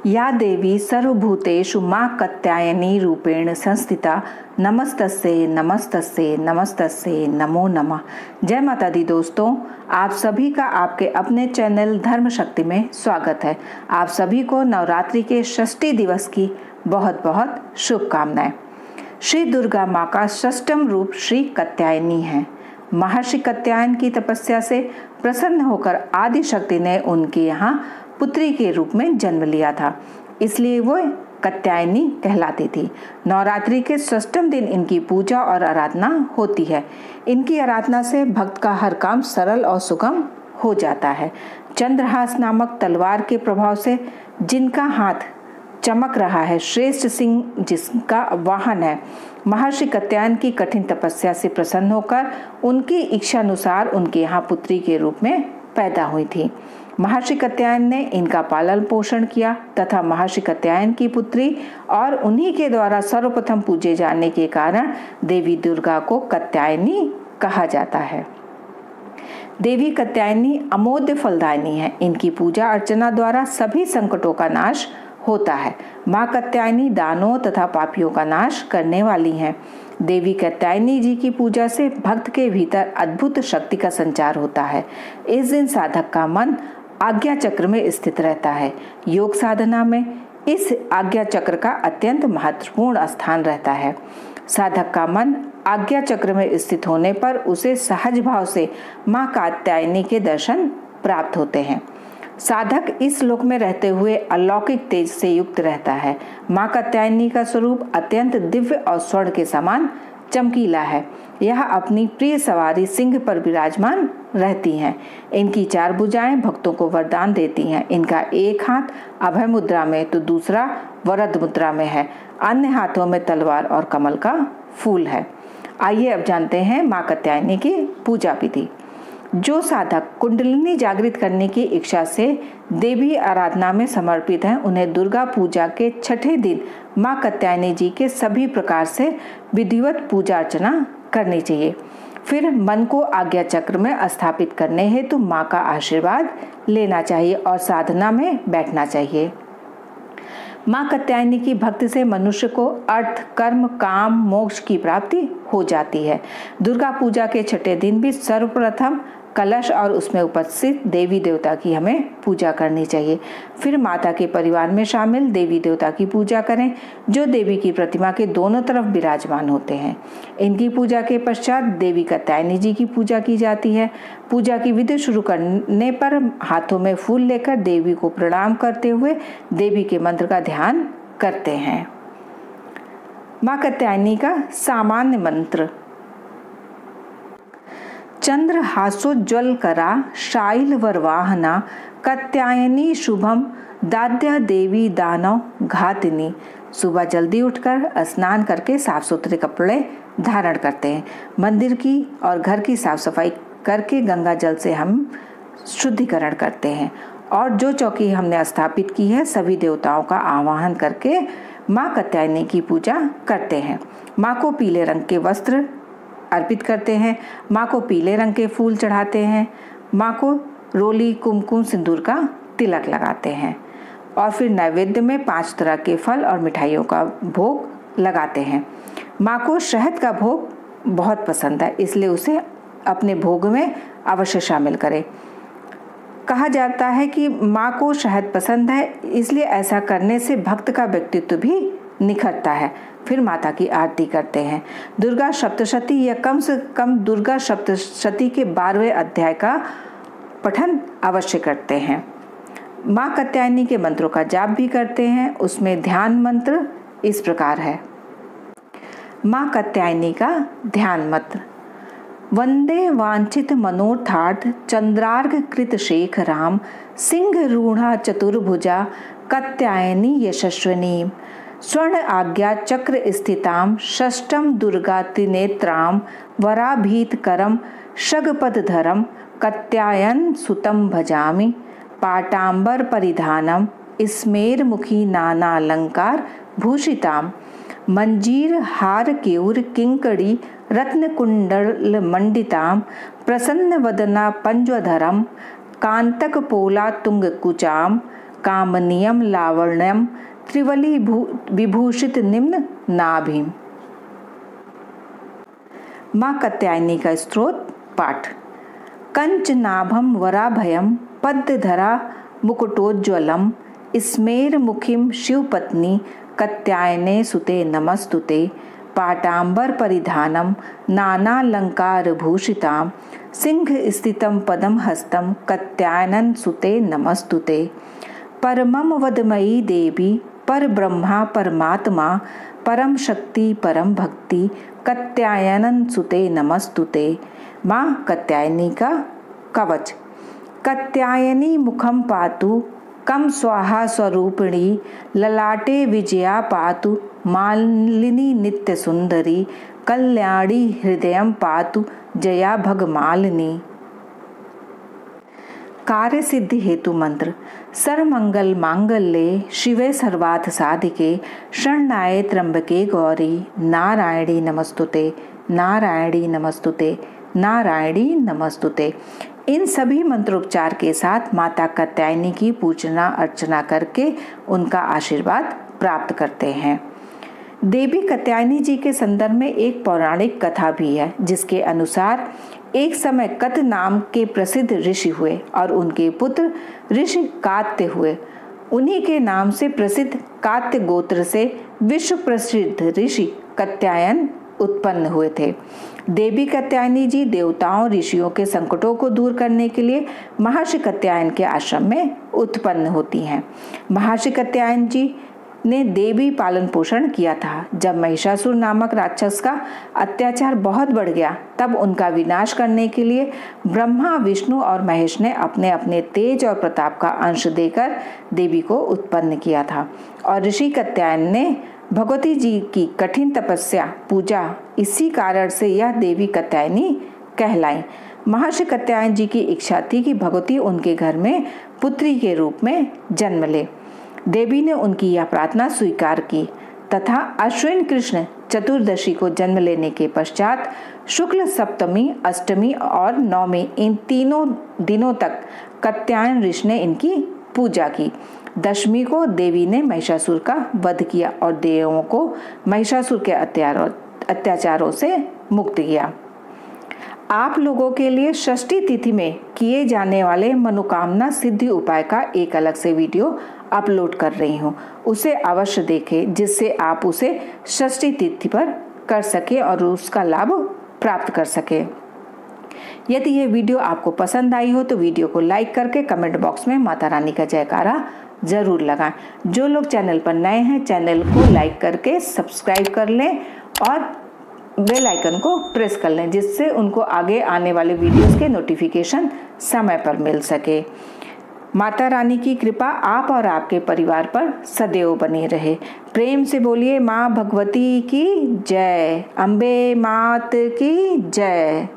या देवी सर्वभूतेषु मां कात्यायनी रूपेण संस्थिता नमस्तस्यै नमस्तस्यै नमस्तस्यै नमो नमः। जय माता दी दोस्तों, आप सभी का आपके अपने चैनल धर्म शक्ति में स्वागत है। आप सभी को नवरात्रि के षष्ठी दिवस की बहुत बहुत शुभकामनाएं। श्री दुर्गा माँ का षष्ठम रूप श्री कात्यायनी है। महर्षि कात्यायन की तपस्या से प्रसन्न होकर आदि शक्ति ने उनके यहाँ पुत्री के रूप में जन्म लिया था, इसलिए वो कात्यायनी कहलाती थी। नवरात्रि के षष्ठम दिन इनकी पूजा और आराधना होती है। इनकी आराधना से भक्त का हर काम सरल और सुगम हो जाता है। चंद्रहास नामक तलवार के प्रभाव से जिनका हाथ चमक रहा है, श्रेष्ठ सिंह जिसका वाहन है, महर्षि कात्यायन की कठिन तपस्या से प्रसन्न होकर उनकी इच्छा अनुसार उनके यहाँ पुत्री के रूप में पैदा हुई थी। महर्षि कात्यायन ने इनका पालन पोषण किया तथा महर्षि कात्यायन की पुत्री और उन्हीं के द्वारा सर्वप्रथम पूजे जाने के कारण देवी दुर्गा को कात्यायनी कहा जाता है। देवी कात्यायनी अमोघ फलदायिनी है। इनकी पूजा अर्चना द्वारा सभी संकटों का नाश होता है। माँ कात्यायनी दानों तथा पापियों का नाश करने वाली हैं। देवी कात्यायनी जी की पूजा से भक्त के भीतर अद्भुत शक्ति का संचार होता है। इस दिन साधक का मन आज्ञा चक्र में स्थित रहता है। योग साधना में इस आज्ञा चक्र का अत्यंत महत्वपूर्ण स्थान रहता है। साधक का मन आज्ञा चक्र में स्थित होने पर उसे सहज भाव से माँ कात्यायनी के दर्शन प्राप्त होते हैं। साधक इस लोक में रहते हुए अलौकिक तेज से युक्त रहता है। माँ कात्यायनी का स्वरूप अत्यंत दिव्य और स्वर्ण के समान चमकीला है। यह अपनी प्रिय सवारी सिंह पर विराजमान रहती हैं। इनकी चार भुजाएं भक्तों को वरदान देती हैं। इनका एक हाथ अभय मुद्रा में तो दूसरा वरद मुद्रा में है। अन्य हाथों में तलवार और कमल का फूल है। आइए अब जानते हैं माँ कात्यायनी की पूजा विधि। जो साधक कुंडलिनी जागृत करने की इच्छा से देवी आराधना में समर्पित हैं, उन्हें दुर्गा पूजा के छठे दिन माँ कात्यायनी जी के सभी प्रकार से विधिवत पूजा अर्चना करनी चाहिए। फिर मन को आज्ञा चक्र में स्थापित करने हेतु माँ का आशीर्वाद लेना चाहिए और साधना में बैठना चाहिए। माँ कात्यायनी की भक्ति से मनुष्य को अर्थ, कर्म, काम, मोक्ष की प्राप्ति हो जाती है। दुर्गा पूजा के छठे दिन भी सर्वप्रथम कलश और उसमें उपस्थित देवी देवता की हमें पूजा करनी चाहिए। फिर माता के परिवार में शामिल देवी देवता की पूजा करें, जो देवी की प्रतिमा के दोनों तरफ विराजमान होते हैं। इनकी पूजा के पश्चात देवी कात्यायनी जी की पूजा की जाती है। पूजा की विधि शुरू करने पर हाथों में फूल लेकर देवी को प्रणाम करते हुए देवी के मंत्र का ध्यान करते हैं। माँ कात्यायनी का सामान्य मंत्र: चंद्र हासोज्वल करा शाइल वरवाहना कात्यायनी शुभम दाद्या देवी दानव घातिनी। सुबह जल्दी उठकर स्नान करके साफ सुथरे कपड़े धारण करते हैं। मंदिर की और घर की साफ सफाई करके गंगा जल से हम शुद्धिकरण करते हैं और जो चौकी हमने स्थापित की है सभी देवताओं का आवाहन करके माँ कात्यायनी की पूजा करते हैं। माँ को पीले रंग के वस्त्र अर्पित करते हैं। माँ को पीले रंग के फूल चढ़ाते हैं। माँ को रोली, कुमकुम, सिंदूर का तिलक लगाते हैं और फिर नैवेद्य में 5 तरह के फल और मिठाइयों का भोग लगाते हैं। माँ को शहद का भोग बहुत पसंद है, इसलिए उसे अपने भोग में अवश्य शामिल करें। कहा जाता है कि माँ को शहद पसंद है, इसलिए ऐसा करने से भक्त का व्यक्तित्व भी निखरता है। फिर माता की आरती करते हैं। दुर्गा सप्तशती या कम से कम दुर्गा सप्तशती के 12वें अध्याय का पठन अवश्य करते हैं। माँ कात्यायनी के मंत्रों का जाप भी करते हैं। उसमें ध्यान मंत्र इस प्रकार है। माँ कात्यायनी का ध्यान मंत्र: वंदे वांछित मनोर्थार्थ चंद्रार्घ कृत शेखराम सिंह रूढ़ा चतुर्भुजा कात्यायनी यशस्विनी स्वर्ण आज्ञा चक्र स्थिताम षष्ठम दुर्गा त्रिनेत्राम वराभीत करम शगपदधरम कात्यायन सुतम भजामि पाटांबर परिधानम स्मेर मुखी नाना अलंकार भूषिताम मंजीर हार केयूर किंकड़ी रत्न कुंडल मंडिताम प्रसन्न वदना पंजधरम कांतक पोला तुंग कुचाम कामनीयम लावण्यम त्रिवली विभूषित निम्न नाभिम। माँ कात्यायनी का स्तोत्र पाठ। कंचनाभम वराभयम पद्मधरा मुकुटोज्ज्वलम स्मेर मुखिम शिवपत्नी कात्यायने सुते नमस्तुते। पाटांबर परिधानम नानालंकार भूषिताम सिंह स्थितम पदम हस्तम कात्यायनन सुते नमस्तुते। परमम वदमयी देवी पर ब्रह्मा परमात्मा परम शक्ति परम भक्ति कात्यायनन सुते नमस्तुते। माँ कात्यायनी का कवच। कात्यायनी मुखम पातु कम स्वाहा स्वरूपिणी ललाटे विजया पातु मालिनी नित्य सुंदरी कल्याणी हृदयम पातु जया भगमालिनी। कार्य सिद्धि हेतु मंत्र। सर्वमंगल मांगल्ये शिवे सर्वार्थ साधिके शरण्याये त्र्यंबके गौरी नारायणी नमस्तुते नारायणी नमस्तुते नारायणी नमस्तुते। इन सभी मंत्रोच्चार के साथ माता कात्यायनी की पूजना अर्चना करके उनका आशीर्वाद प्राप्त करते हैं। देवी कात्यायनी जी के संदर्भ में एक पौराणिक कथा भी है, जिसके अनुसार एक समय कत नाम के प्रसिद्ध ऋषि हुए और उनके पुत्र ऋषि कात्य हुए। उन्हीं के नाम से प्रसिद्ध कात्य गोत्र से विश्व प्रसिद्ध ऋषि कात्यायन उत्पन्न हुए थे। देवी कात्यायनी जी देवताओं ऋषियों के संकटों को दूर करने के लिए महर्षि कात्यायन के आश्रम में उत्पन्न होती हैं। महर्षि कात्यायन जी ने देवी पालन पोषण किया था। जब महिषासुर नामक राक्षस का अत्याचार बहुत बढ़ गया, तब उनका विनाश करने के लिए ब्रह्मा विष्णु और महेश ने अपने अपने तेज और प्रताप का अंश देकर देवी को उत्पन्न किया था। और ऋषि कात्यायन ने भगवती जी की कठिन तपस्या पूजा, इसी कारण से यह देवी कात्यायनी कहलाई। महर्षि कात्यायन जी की इच्छा थी कि भगवती उनके घर में पुत्री के रूप में जन्म ले। देवी ने उनकी यह प्रार्थना स्वीकार की तथा अश्विन कृष्ण चतुर्दशी को जन्म लेने के पश्चात शुक्ल सप्तमी, अष्टमी और नवमी इन तीनों दिनों तक कात्यायन ऋषि ने इनकी पूजा की। दशमी को देवी ने महिषासुर का वध किया और देवों को महिषासुर के अत्याचारों से मुक्त किया। आप लोगों के लिए षष्ठी तिथि में किए जाने वाले मनोकामना सिद्धि उपाय का एक अलग से वीडियो अपलोड कर रही हूँ, उसे अवश्य देखें, जिससे आप उसे षष्ठी तिथि पर कर सके और उसका लाभ प्राप्त कर सके। यदि ये वीडियो आपको पसंद आई हो तो वीडियो को लाइक करके कमेंट बॉक्स में माता रानी का जयकारा जरूर लगाएं। जो लोग चैनल पर नए हैं, चैनल को लाइक करके सब्सक्राइब कर लें और बेल आइकन को प्रेस कर लें, जिससे उनको आगे आने वाले वीडियोस के नोटिफिकेशन समय पर मिल सके। माता रानी की कृपा आप और आपके परिवार पर सदैव बनी रहे। प्रेम से बोलिए माँ भगवती की जय, अम्बे मात की जय।